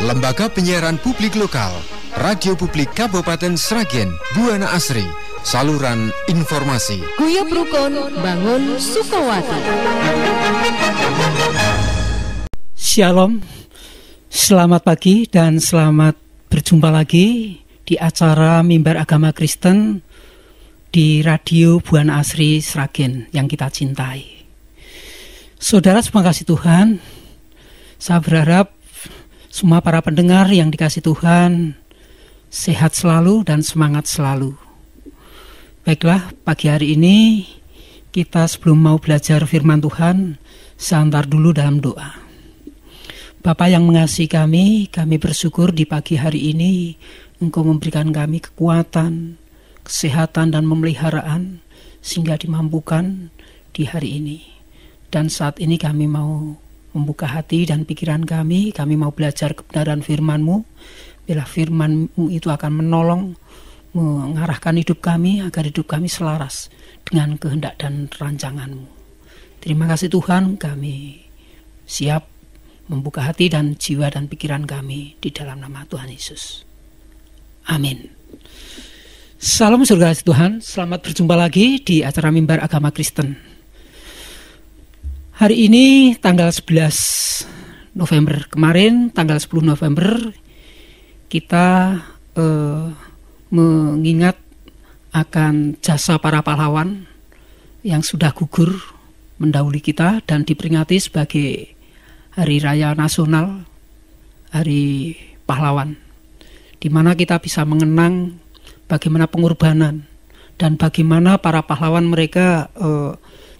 Lembaga Penyiaran Publik Lokal, Radio Publik Kabupaten Sragen, Buana Asri, saluran informasi. Guyub Rukun Bangun Sukawati. Shalom, selamat pagi dan selamat berjumpa lagi di acara Mimbar Agama Kristen di Radio Buana Asri Sragen yang kita cintai. Saudara, terima kasih Tuhan. Saya berharap semua para pendengar yang dikasih Tuhan sehat selalu dan semangat selalu. Baiklah, pagi hari ini kita sebelum mau belajar firman Tuhan, seantar dulu dalam doa. Bapa yang mengasihi kami bersyukur di pagi hari ini Engkau memberikan kami kekuatan, kesehatan dan pemeliharaan sehingga dimampukan di hari ini. Dan saat ini kami mau membuka hati dan pikiran kami mau belajar kebenaran firman-Mu. Bila firman-Mu itu akan menolong, mengarahkan hidup kami agar hidup kami selaras dengan kehendak dan rancangan-Mu. Terima kasih Tuhan, kami siap membuka hati dan jiwa dan pikiran kami di dalam nama Tuhan Yesus. Amin. Salam surga Tuhan, selamat berjumpa lagi di acara Mimbar Agama Kristen. Hari ini tanggal 11 November kemarin, tanggal 10 November kita mengingat akan jasa para pahlawan yang sudah gugur mendahului kita dan diperingati sebagai Hari Raya Nasional, Hari Pahlawan, di mana kita bisa mengenang bagaimana pengorbanan dan bagaimana para pahlawan mereka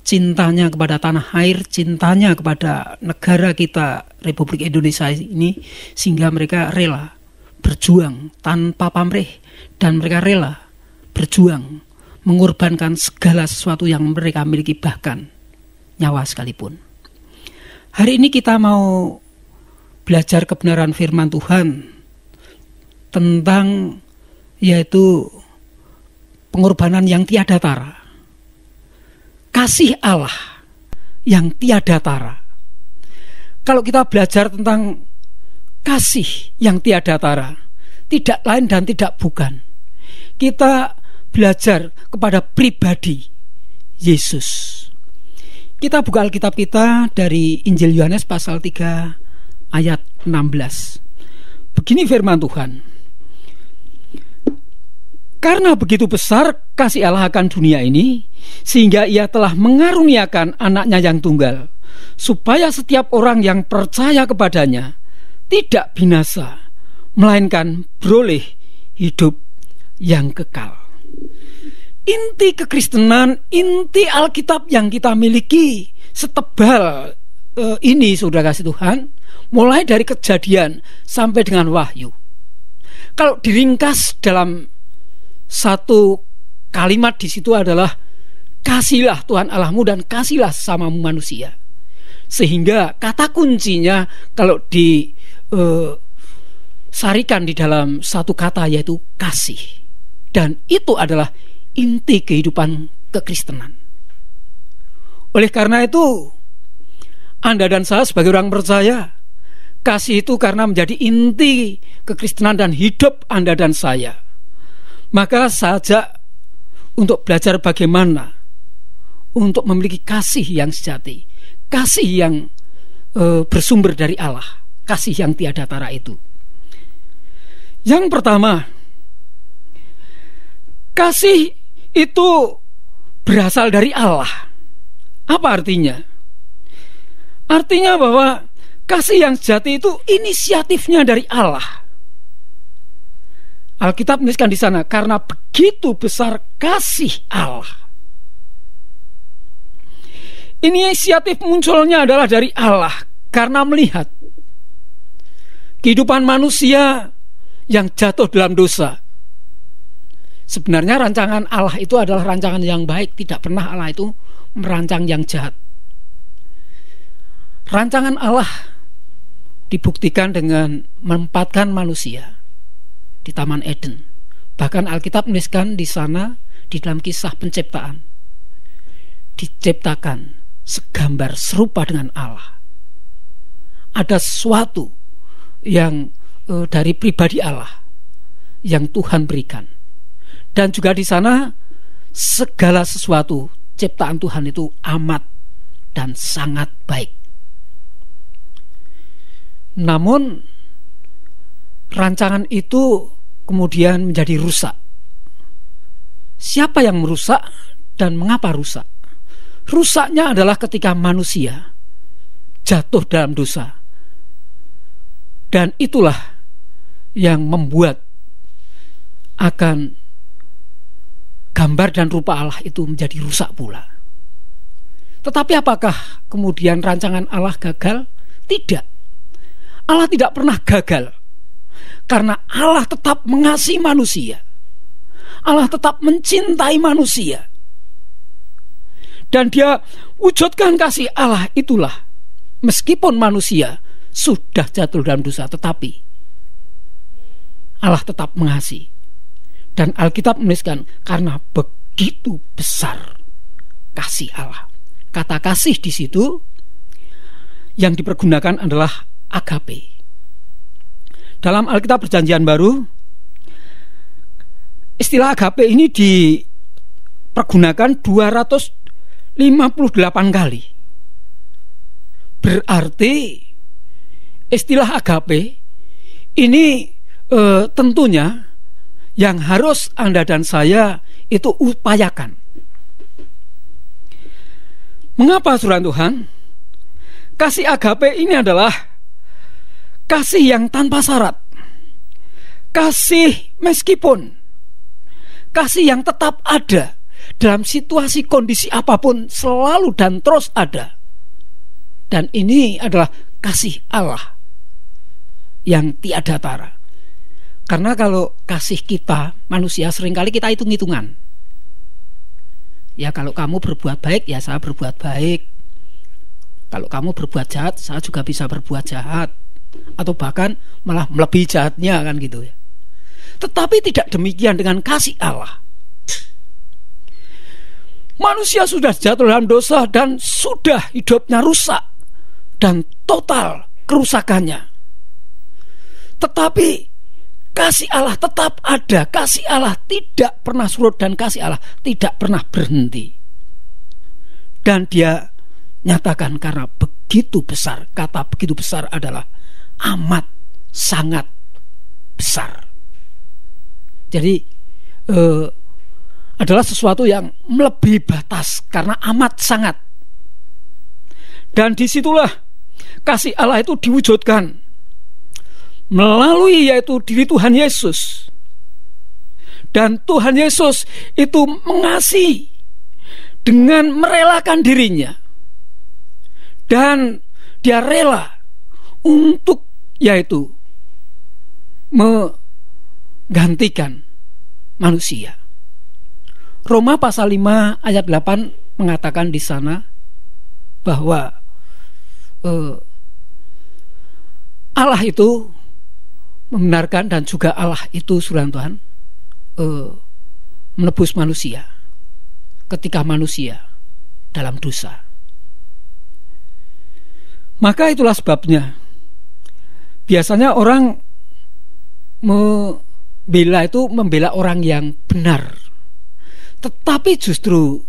cintanya kepada tanah air, cintanya kepada negara kita Republik Indonesia ini, sehingga mereka rela berjuang tanpa pamrih dan mereka rela berjuang mengorbankan segala sesuatu yang mereka miliki, bahkan nyawa sekalipun. Hari ini kita mau belajar kebenaran firman Tuhan tentang yaitu pengorbanan yang tiada tara. Kasih Allah yang tiada tara. Kalau kita belajar tentang kasih yang tiada tara, tidak lain dan tidak bukan, kita belajar kepada pribadi Yesus. Kita buka Alkitab kita dari Injil Yohanes pasal 3 ayat 16. Begini firman Tuhan. Karena begitu besar kasih Allah akan dunia ini, sehingga ia telah mengaruniakan anaknya yang tunggal, supaya setiap orang yang percaya kepadanya tidak binasa, melainkan beroleh hidup yang kekal. Inti kekristenan, inti Alkitab yang kita miliki setebal ini, saudara kasih Tuhan, mulai dari Kejadian sampai dengan Wahyu. Kalau diringkas dalam satu kalimat di situ adalah kasihlah Tuhan Allahmu dan kasihlah sesamamu manusia. Sehingga kata kuncinya kalau disarikan di dalam satu kata yaitu kasih. Dan itu adalah inti kehidupan kekristenan. Oleh karena itu, Anda dan saya sebagai orang percaya, kasih itu karena menjadi inti kekristenan dan hidup Anda dan saya. Maka saya ajak untuk belajar bagaimana untuk memiliki kasih yang sejati, kasih yang bersumber dari Allah, kasih yang tiada tara itu. Yang pertama, kasih itu berasal dari Allah. Apa artinya? Artinya bahwa kasih yang sejati itu inisiatifnya dari Allah. Alkitab menuliskan di sana, karena begitu besar kasih Allah. Inisiatif munculnya adalah dari Allah karena melihat kehidupan manusia yang jatuh dalam dosa. Sebenarnya rancangan Allah itu adalah rancangan yang baik, tidak pernah Allah itu merancang yang jahat. Rancangan Allah dibuktikan dengan menempatkan manusia di Taman Eden. Bahkan Alkitab menuliskan di sana, di dalam kisah penciptaan, diciptakan segambar serupa dengan Allah. Ada sesuatu yang dari pribadi Allah yang Tuhan berikan. Dan juga di sana segala sesuatu ciptaan Tuhan itu amat dan sangat baik. Namun rancangan itu kemudian menjadi rusak. Siapa yang merusak dan mengapa rusak? Rusaknya adalah ketika manusia jatuh dalam dosa. Dan itulah yang membuat akan gambar dan rupa Allah itu menjadi rusak pula. Tetapi apakah kemudian rancangan Allah gagal? Tidak. Allah tidak pernah gagal, karena Allah tetap mengasihi manusia. Allah tetap mencintai manusia. Dan Dia wujudkan kasih Allah itulah, meskipun manusia sudah jatuh dalam dosa, tetapi Allah tetap mengasihi. Dan Alkitab menuliskan karena begitu besar kasih Allah. Kata kasih di situ yang dipergunakan adalah agape. Dalam Alkitab Perjanjian Baru, istilah agape ini dipergunakan 258 kali. Berarti istilah agape ini tentunya yang harus Anda dan saya itu upayakan. Mengapa saudara Tuhan? Kasih agape ini adalah kasih yang tanpa syarat, kasih meskipun, kasih yang tetap ada dalam situasi kondisi apapun, selalu dan terus ada. Dan ini adalah kasih Allah yang tiada tara. Karena kalau kasih kita manusia seringkali kita hitung-hitungan. Ya, kalau kamu berbuat baik, ya saya berbuat baik. Kalau kamu berbuat jahat, saya juga bisa berbuat jahat. Atau bahkan malah melebihi jahatnya, kan gitu ya. Tetapi tidak demikian dengan kasih Allah. Manusia sudah jatuh dalam dosa dan sudah hidupnya rusak dan total kerusakannya. Tetapi kasih Allah tetap ada, kasih Allah tidak pernah surut dan kasih Allah tidak pernah berhenti. Dan Dia nyatakan karena begitu besar, kata begitu besar adalah amat sangat besar. Jadi adalah sesuatu yang melebihi batas karena amat sangat. Dan disitulah kasih Allah itu diwujudkan melalui yaitu diri Tuhan Yesus. Dan Tuhan Yesus itu mengasihi dengan merelakan dirinya. Dan Dia rela untuk yaitu menggantikan manusia. Roma pasal 5 ayat 8 mengatakan di sana bahwa Allah itu membenarkan dan juga Allah itu saudara Tuhan menebus manusia ketika manusia dalam dosa. Maka itulah sebabnya biasanya orang membela orang yang benar, tetapi justru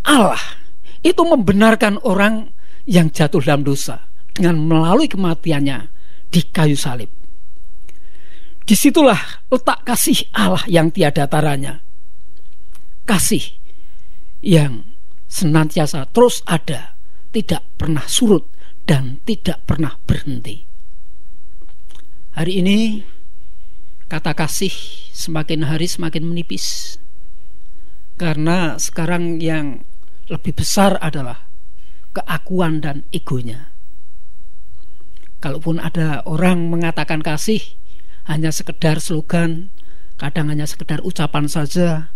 Allah itu membenarkan orang yang jatuh dalam dosa dengan melalui kematiannya di kayu salib. Disitulah letak kasih Allah yang tiada taranya, kasih yang senantiasa terus ada, tidak pernah surut dan tidak pernah berhenti. Hari ini kata kasih semakin hari semakin menipis, karena sekarang yang lebih besar adalah keakuan dan egonya. Kalaupun ada orang mengatakan kasih hanya sekedar slogan, kadang hanya sekedar ucapan saja,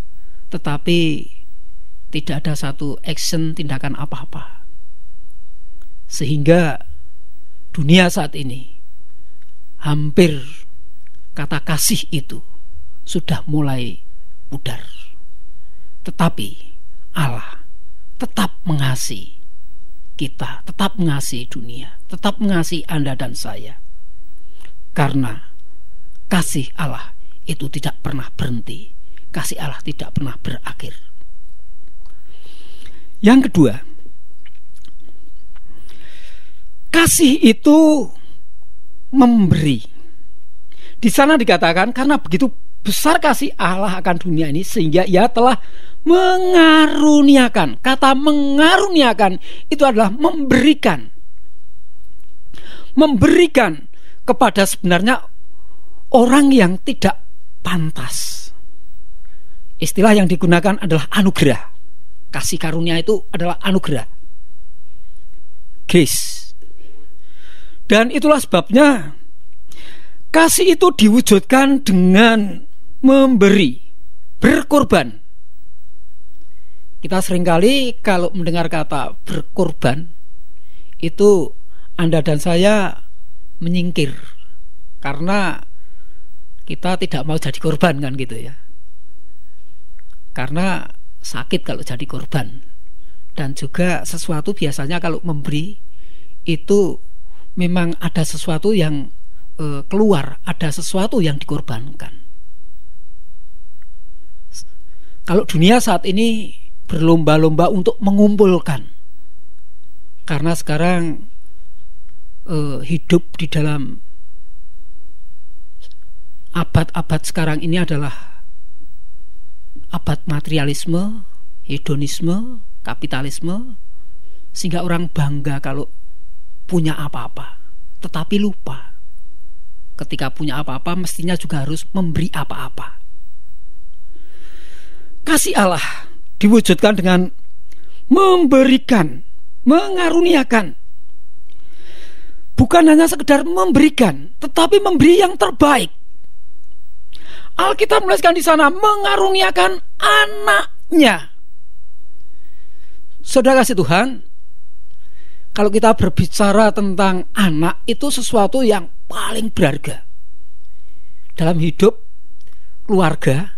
tetapi tidak ada satu action, tindakan apa-apa. Sehingga dunia saat ini hampir kata kasih itu sudah mulai pudar. Tetapi Allah tetap mengasihi kita, tetap mengasihi dunia, tetap mengasihi Anda dan saya. Karena kasih Allah itu tidak pernah berhenti. Kasih Allah tidak pernah berakhir. Yang kedua, kasih itu memberi. Di sana dikatakan karena begitu besar kasih Allah akan dunia ini sehingga Ia telah mengaruniakan. Kata mengaruniakan itu adalah memberikan. Memberikan kepada sebenarnya orang yang tidak pantas. Istilah yang digunakan adalah anugerah. Kasih karunia itu adalah anugerah, grace. Dan itulah sebabnya kasih itu diwujudkan dengan memberi, berkorban. Kita seringkali kalau mendengar kata berkorban, itu Anda dan saya menyingkir karena kita tidak mau jadi korban, kan gitu ya. Karena sakit kalau jadi korban. Dan juga sesuatu biasanya kalau memberi itu memang ada sesuatu yang keluar, ada sesuatu yang dikorbankan. Kalau dunia saat ini berlomba-lomba untuk mengumpulkan, karena sekarang hidup di dalam abad-abad sekarang ini adalah abad materialisme, hedonisme, kapitalisme, sehingga orang bangga kalau punya apa-apa, tetapi lupa ketika punya apa-apa mestinya juga harus memberi apa-apa. Kasih Allah diwujudkan dengan memberikan, mengaruniakan. Bukan hanya sekedar memberikan, tetapi memberi yang terbaik. Alkitab menuliskan di sana mengaruniakan anaknya. Saudara kasih Tuhan, kalau kita berbicara tentang anak, itu sesuatu yang paling berharga dalam hidup keluarga.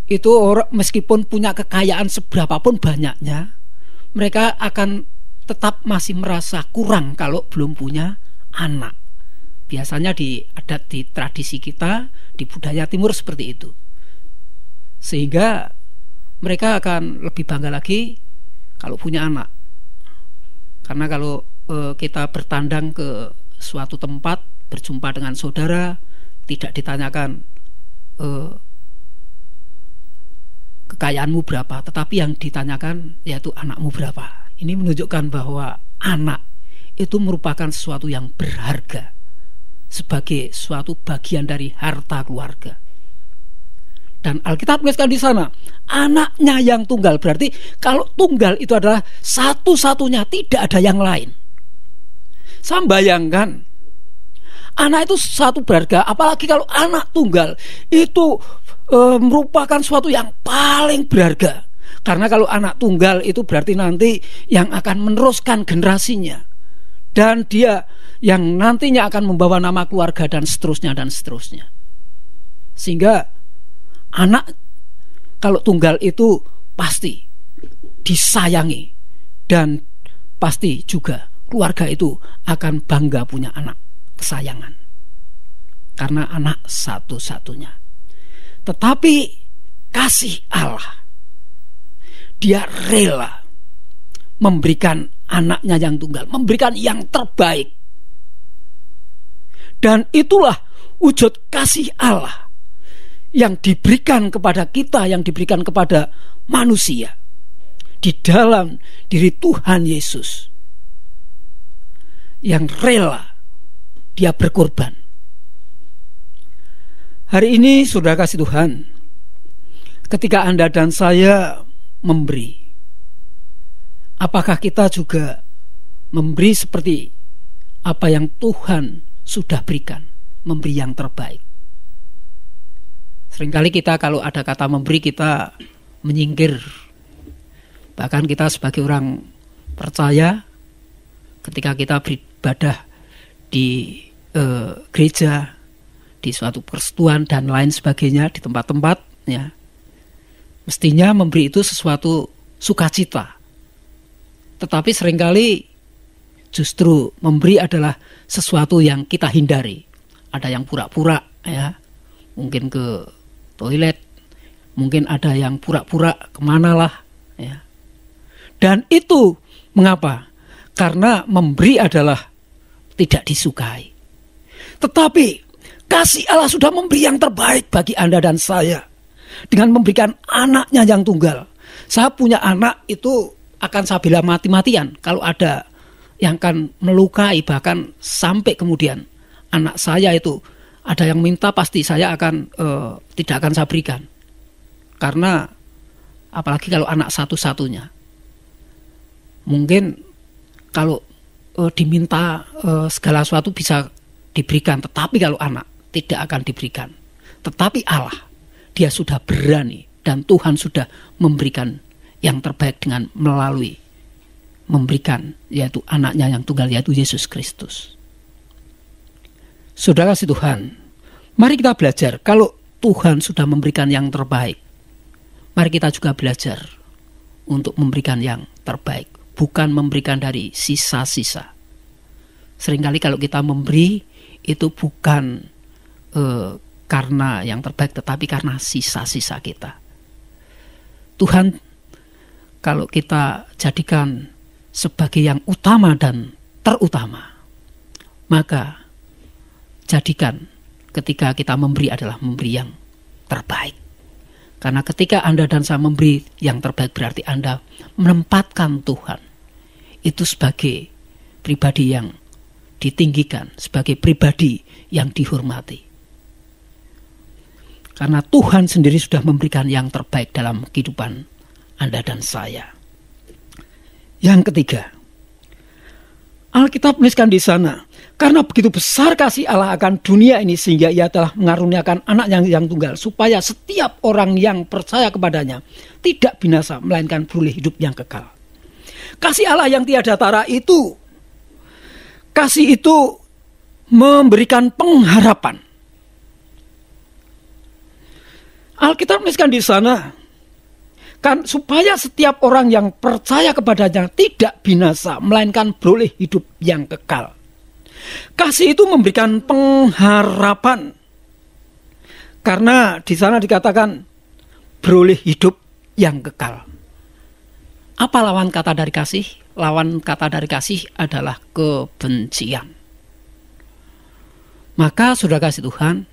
Itu orang meskipun punya kekayaan seberapapun banyaknya, mereka akan tetap masih merasa kurang kalau belum punya anak. Biasanya di adat, di tradisi kita, di budaya timur seperti itu. Sehingga mereka akan lebih bangga lagi kalau punya anak. Karena kalau kita bertandang ke suatu tempat, berjumpa dengan saudara, tidak ditanyakan kekayaanmu berapa, tetapi yang ditanyakan yaitu anakmu berapa. Ini menunjukkan bahwa anak itu merupakan sesuatu yang berharga sebagai suatu bagian dari harta keluarga. Dan Alkitab menuliskan di sana anaknya yang tunggal. Berarti kalau tunggal itu adalah satu-satunya, tidak ada yang lain. Saya bayangkan anak itu satu berharga, apalagi kalau anak tunggal itu merupakan suatu yang paling berharga. Karena kalau anak tunggal itu berarti nanti yang akan meneruskan generasinya, dan dia yang nantinya akan membawa nama keluarga dan seterusnya dan seterusnya. Sehingga anak kalau tunggal itu pasti disayangi, dan pasti juga keluarga itu akan bangga punya anak kesayangan, karena anak satu-satunya. Tetapi kasih Allah, Dia rela memberikan anaknya yang tunggal, memberikan yang terbaik. Dan itulah wujud kasih Allah yang diberikan kepada kita, yang diberikan kepada manusia di dalam diri Tuhan Yesus, yang rela Dia berkorban. Hari ini saudara kasih Tuhan, ketika Anda dan saya memberi, apakah kita juga memberi seperti apa yang Tuhan sudah berikan, memberi yang terbaik? Seringkali kita kalau ada kata memberi, kita menyingkir. Bahkan kita sebagai orang percaya, ketika kita beribadah di gereja, di suatu persekutuan dan lain sebagainya, di tempat-tempat, ya, mestinya memberi itu sesuatu sukacita. Tetapi seringkali justru memberi adalah sesuatu yang kita hindari. ada yang pura-pura ya, mungkin ke toilet, mungkin ada yang pura-pura kemana lah ya. Dan itu mengapa? Karena memberi adalah tidak disukai. Tetapi kasih Allah sudah memberi yang terbaik bagi Anda dan saya dengan memberikan anaknya yang tunggal. Saya punya anak itu akan saya bela mati-matian kalau ada yang akan melukai, bahkan sampai kemudian anak saya itu ada yang minta, pasti saya akan tidak akan saya berikan. Karena apalagi kalau anak satu-satunya, mungkin kalau diminta segala sesuatu bisa diberikan, tetapi kalau anak tidak akan diberikan. Tetapi Allah, dia sudah berani dan Tuhan sudah memberikan yang terbaik dengan melalui memberikan yaitu anaknya yang tunggal, yaitu Yesus Kristus. Saudara kasih Tuhan, mari kita belajar. Kalau Tuhan sudah memberikan yang terbaik, mari kita juga belajar untuk memberikan yang terbaik, bukan memberikan dari sisa-sisa. Seringkali kalau kita memberi itu bukan karena yang terbaik, tetapi karena sisa-sisa kita. Tuhan, kalau kita jadikan sebagai yang utama dan terutama, maka jadikan ketika kita memberi adalah memberi yang terbaik. Karena ketika Anda dan saya memberi yang terbaik, berarti Anda menempatkan Tuhan itu sebagai pribadi yang ditinggikan, sebagai pribadi yang dihormati. Karena Tuhan sendiri sudah memberikan yang terbaik dalam kehidupan Anda dan saya. Yang ketiga, Alkitab menuliskan di sana, karena begitu besar kasih Allah akan dunia ini sehingga ia telah mengaruniakan anak yang tunggal, supaya setiap orang yang percaya kepadanya tidak binasa, melainkan beroleh hidup yang kekal. Kasih Allah yang tiada tara itu, kasih itu memberikan pengharapan. Alkitab menuliskan di sana, kan supaya setiap orang yang percaya kepadanya tidak binasa, melainkan beroleh hidup yang kekal. Kasih itu memberikan pengharapan. Karena di sana dikatakan beroleh hidup yang kekal. Apa lawan kata dari kasih? Lawan kata dari kasih adalah kebencian. Maka saudara kasih Tuhan,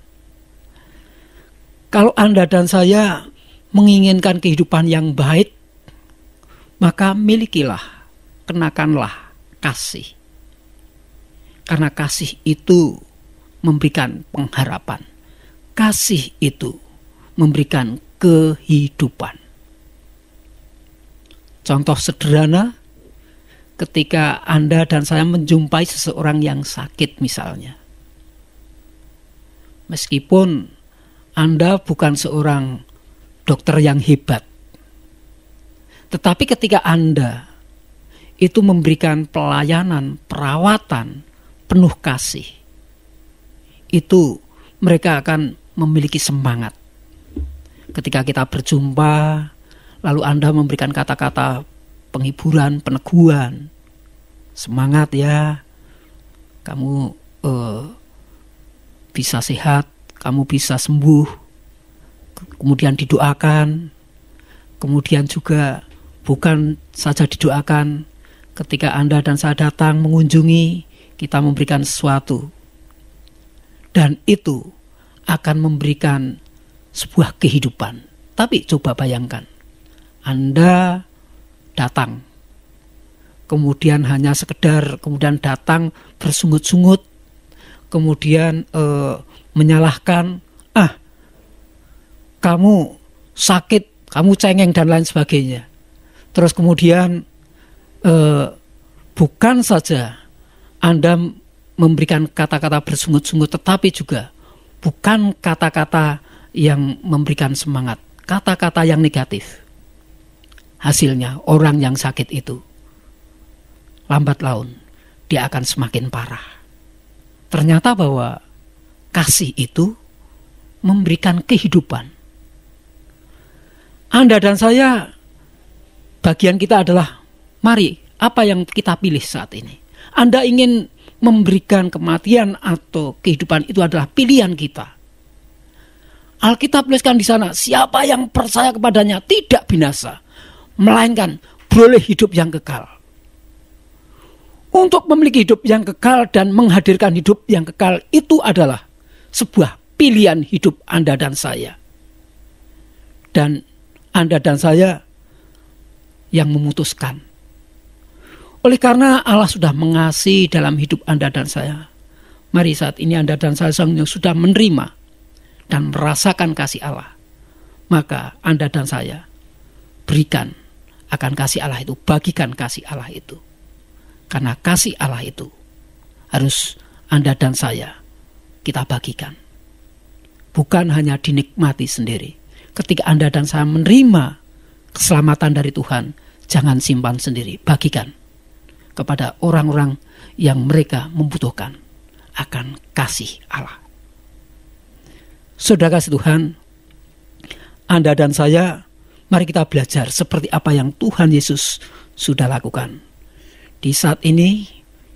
kalau Anda dan saya menginginkan kehidupan yang baik, maka milikilah, kenakanlah kasih. Karena kasih itu memberikan pengharapan. Kasih itu memberikan kehidupan. Contoh sederhana, ketika Anda dan saya menjumpai seseorang yang sakit misalnya. Meskipun Anda bukan seorang dokter yang hebat, tetapi ketika Anda itu memberikan pelayanan, perawatan penuh kasih, itu mereka akan memiliki semangat. Ketika kita berjumpa, lalu Anda memberikan kata-kata penghiburan, peneguhan, semangat ya, kamu bisa sehat, kamu bisa sembuh, kemudian didoakan. Kemudian juga bukan saja didoakan, ketika Anda dan saya datang mengunjungi, kita memberikan sesuatu. Dan itu akan memberikan sebuah kehidupan. Tapi coba bayangkan, Anda datang, kemudian hanya sekedar kemudian datang bersungut-sungut, kemudian menyalahkan, kamu sakit, kamu cengeng dan lain sebagainya. Terus kemudian bukan saja Anda memberikan kata-kata bersungut-sungut, tetapi juga bukan kata-kata yang memberikan semangat, kata-kata yang negatif. Hasilnya orang yang sakit itu lambat laun dia akan semakin parah. Ternyata bahwa kasih itu memberikan kehidupan. Anda dan saya, bagian kita adalah, mari, apa yang kita pilih saat ini? Anda ingin memberikan kematian atau kehidupan itu adalah pilihan kita. Alkitab tuliskan di sana, siapa yang percaya kepadanya tidak binasa, melainkan boleh hidup yang kekal. Untuk memiliki hidup yang kekal dan menghadirkan hidup yang kekal itu adalah sebuah pilihan hidup Anda dan saya. Dan Anda dan saya yang memutuskan. Oleh karena Allah sudah mengasihi dalam hidup Anda dan saya, mari saat ini Anda dan saya sudah menerima dan merasakan kasih Allah. Maka Anda dan saya berikan akan kasih Allah itu, bagikan kasih Allah itu. Karena kasih Allah itu harus Anda dan saya kita bagikan. Bukan hanya dinikmati sendiri. Ketika Anda dan saya menerima keselamatan dari Tuhan, jangan simpan sendiri, bagikan kepada orang-orang yang mereka membutuhkan akan kasih Allah. Saudara kasih Tuhan, Anda dan saya, mari kita belajar seperti apa yang Tuhan Yesus sudah lakukan. Di saat ini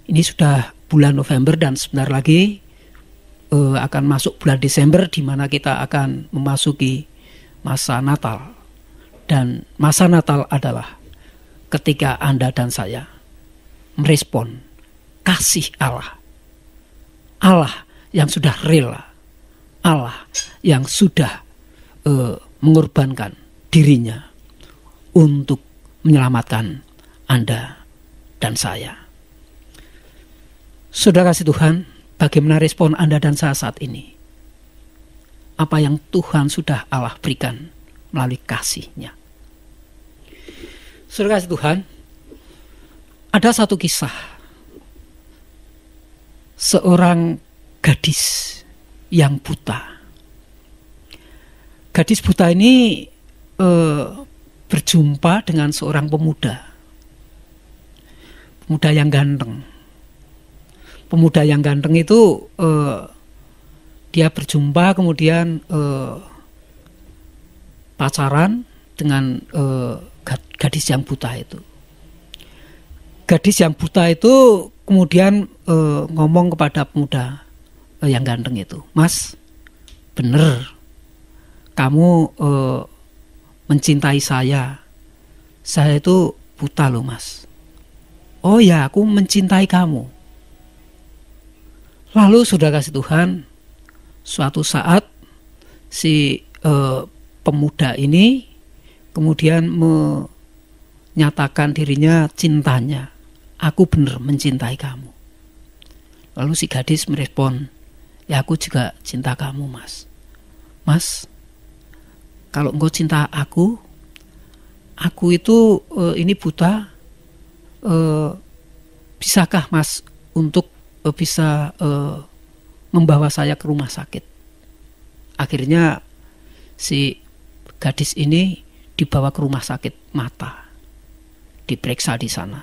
sudah bulan November dan sebentar lagi akan masuk bulan Desember, di mana kita akan memasuki masa Natal. Dan masa Natal adalah ketika Anda dan saya merespon kasih Allah. Allah yang sudah rela. Allah yang sudah mengorbankan dirinya untuk menyelamatkan Anda dan saya. Saudara kasih Tuhan, bagaimana respon Anda dan saya saat ini? Apa yang Tuhan sudah Allah berikan melalui kasih-Nya. Saudara kasih Tuhan, ada satu kisah seorang gadis yang buta. Gadis buta ini berjumpa dengan seorang pemuda yang ganteng. Pemuda yang ganteng itu dia berjumpa kemudian pacaran dengan gadis yang buta itu. Gadis yang buta itu kemudian ngomong kepada pemuda yang ganteng itu, "Mas, bener kamu mencintai saya. Saya itu buta loh, Mas." "Oh ya, aku mencintai kamu." Lalu saudara kasih Tuhan, suatu saat si pemuda ini kemudian menyatakan dirinya cintanya. "Aku benar mencintai kamu." Lalu si gadis merespon, "Ya aku juga cinta kamu, Mas." "Mas, kalau engkau cinta aku itu ini buta, bisakah Mas untuk bisa membawa saya ke rumah sakit?" Akhirnya si gadis ini dibawa ke rumah sakit mata, diperiksa di sana.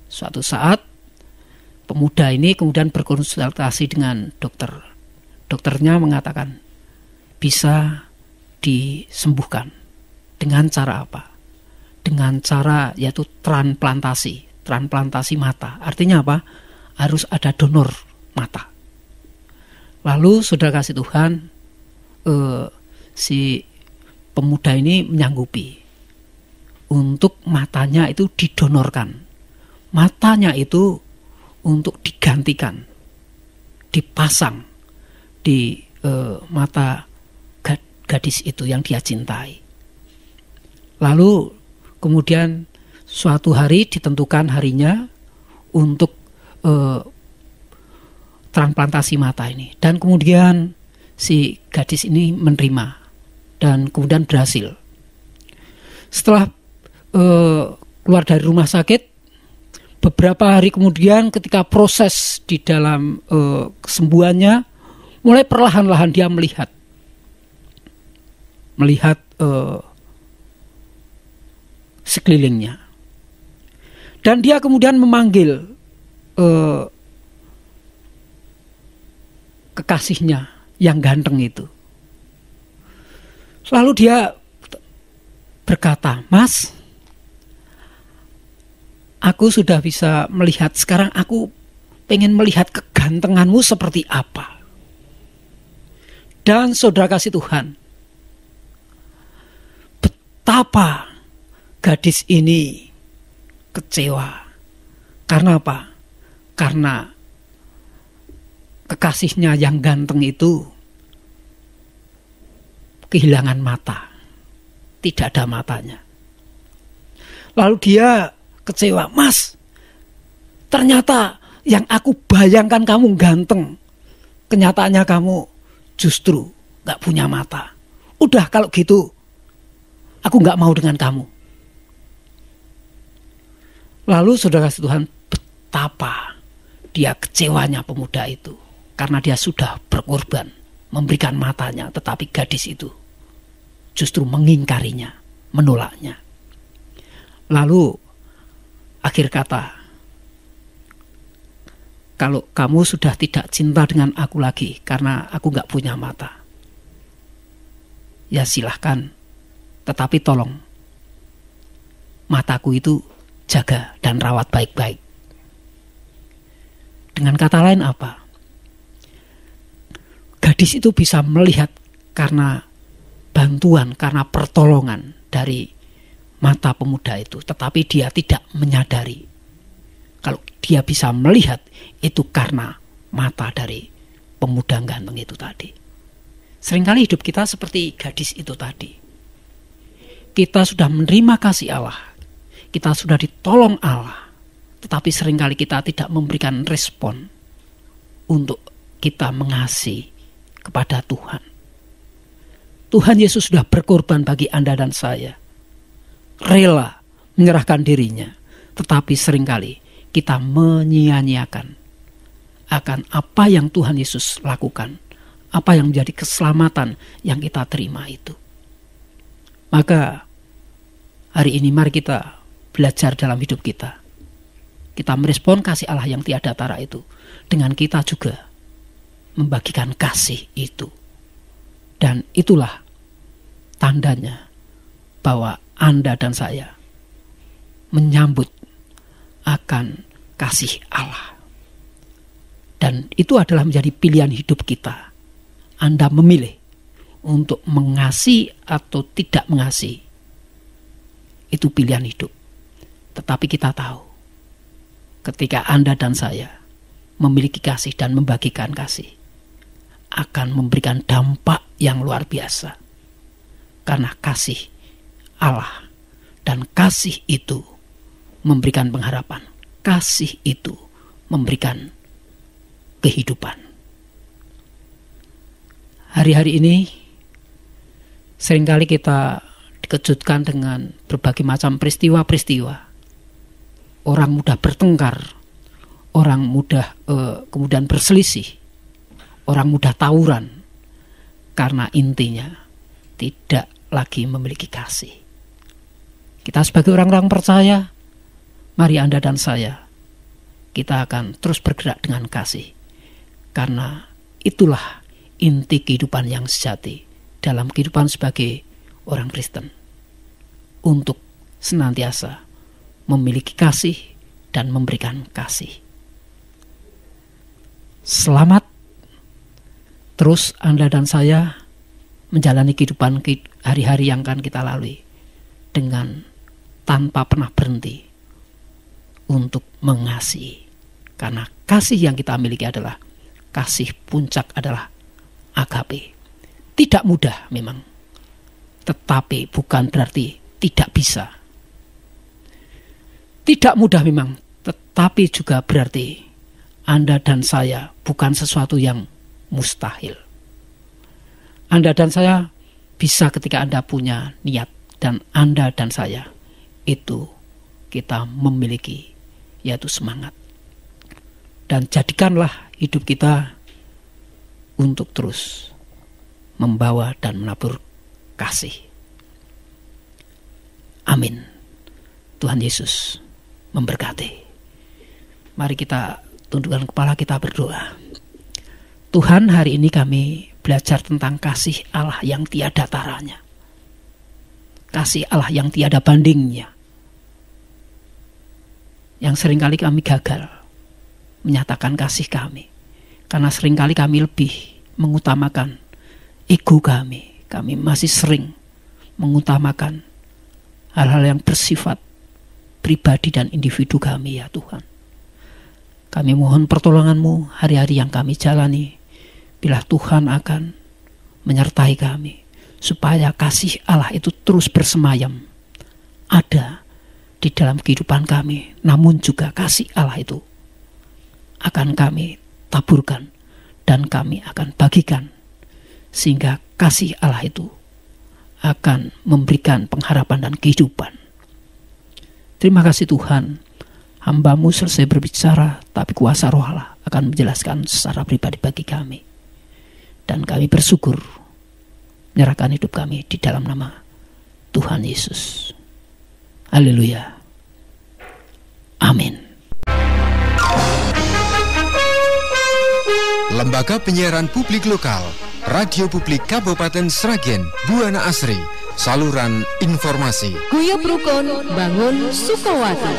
Suatu saat pemuda ini kemudian berkonsultasi dengan dokter. Dokternya mengatakan bisa disembuhkan. Dengan cara apa? Dengan cara yaitu transplantasi mata. Artinya apa? Harus ada donor mata. Lalu saudara kasih Tuhan, si pemuda ini menyanggupi untuk matanya itu didonorkan. Matanya itu untuk digantikan, dipasang di mata gadis itu yang dia cintai. Lalu kemudian suatu hari ditentukan harinya untuk transplantasi mata ini. Dan kemudian si gadis ini menerima dan kemudian berhasil. Setelah keluar dari rumah sakit, beberapa hari kemudian ketika proses di dalam kesembuhannya, mulai perlahan-lahan dia melihat sekelilingnya. Dan dia kemudian memanggil kekasihnya yang ganteng itu. Lalu dia berkata, "Mas, aku sudah bisa melihat, sekarang aku pengen melihat kegantenganmu seperti apa. Dan saudara kasih Tuhan, betapa gadis ini kecewa. Karena apa? Karena kekasihnya yang ganteng itu kehilangan mata. Tidak ada matanya. Lalu dia kecewa. Mas, ternyata yang aku bayangkan kamu ganteng, kenyataannya kamu justru gak punya mata. Udah kalau gitu, aku gak mau dengan kamu. Lalu saudara kasih Tuhan, betapa dia kecewanya pemuda itu. Karena dia sudah berkorban, memberikan matanya, tetapi gadis itu justru mengingkarinya, menolaknya. Lalu akhir kata, kalau kamu sudah tidak cinta dengan aku lagi karena aku gak punya mata, ya silahkan, tetapi tolong mataku itu jaga dan rawat baik-baik. Dengan kata lain apa? Gadis itu bisa melihat karena bantuan, karena pertolongan dari mata pemuda itu. Tetapi dia tidak menyadari kalau dia bisa melihat itu karena mata dari pemuda ganteng itu tadi. Seringkali hidup kita seperti gadis itu tadi. Kita sudah menerima kasih Allah, kita sudah ditolong Allah, tetapi seringkali kita tidak memberikan respon untuk kita mengasihi kepada Tuhan. Tuhan Yesus sudah berkorban bagi Anda dan saya, rela menyerahkan dirinya, tetapi seringkali kita menyia-nyiakan akan apa yang Tuhan Yesus lakukan, apa yang menjadi keselamatan yang kita terima itu. Maka hari ini mari kita belajar dalam hidup kita. Kita merespon kasih Allah yang tiada tara itu dengan kita juga membagikan kasih itu. Dan itulah tandanya bahwa Anda dan saya menyambut akan kasih Allah. Dan itu adalah menjadi pilihan hidup kita. Anda memilih untuk mengasihi atau tidak mengasihi. Itu pilihan hidup. Tetapi kita tahu, ketika Anda dan saya memiliki kasih dan membagikan kasih, akan memberikan dampak yang luar biasa. Karena kasih Allah dan kasih itu memberikan pengharapan. Kasih itu memberikan kehidupan. Hari-hari ini seringkali kita dikejutkan dengan berbagai macam peristiwa-peristiwa. Orang mudah bertengkar, orang mudah kemudian berselisih, orang mudah tawuran, karena intinya tidak lagi memiliki kasih. Kita sebagai orang-orang percaya, mari Anda dan saya, kita akan terus bergerak dengan kasih. Karena itulah inti kehidupan yang sejati dalam kehidupan sebagai orang Kristen. Untuk senantiasa memiliki kasih dan memberikan kasih. Selamat terus Anda dan saya menjalani kehidupan hari-hari yang akan kita lalui dengan tanpa pernah berhenti untuk mengasihi. Karena kasih yang kita miliki adalah kasih puncak adalah agape. Tidak mudah memang, tetapi bukan berarti tidak bisa. Tidak mudah memang, tetapi juga berarti Anda dan saya bukan sesuatu yang mustahil. Anda dan saya bisa ketika Anda punya niat, dan Anda dan saya itu kita memiliki yaitu semangat. Dan jadikanlah hidup kita untuk terus membawa dan menabur kasih. Amin. Tuhan Yesus memberkati. Mari kita tundukkan kepala, kita berdoa. Tuhan, hari ini kami belajar tentang kasih Allah yang tiada taranya. Kasih Allah yang tiada bandingnya. Yang seringkali kami gagal menyatakan kasih kami. Karena seringkali kami lebih mengutamakan ego kami. Kami masih sering mengutamakan hal-hal yang bersifat pribadi dan individu kami, ya Tuhan. Kami mohon pertolongan-Mu hari-hari yang kami jalani. Bila Tuhan akan menyertai kami, supaya kasih Allah itu terus bersemayam ada di dalam kehidupan kami. Namun juga kasih Allah itu akan kami taburkan dan kami akan bagikan, sehingga kasih Allah itu akan memberikan pengharapan dan kehidupan. Terima kasih Tuhan, hamba-Mu selesai berbicara, tapi kuasa Roh Allah akan menjelaskan secara pribadi bagi kami. Dan kami bersyukur menyerahkan hidup kami di dalam nama Tuhan Yesus. Haleluya. Amin. Lembaga Penyiaran Publik Lokal, Radio Publik Kabupaten Sragen, Buana Asri, saluran informasi. Guyub Rukun Bangun Sukowati.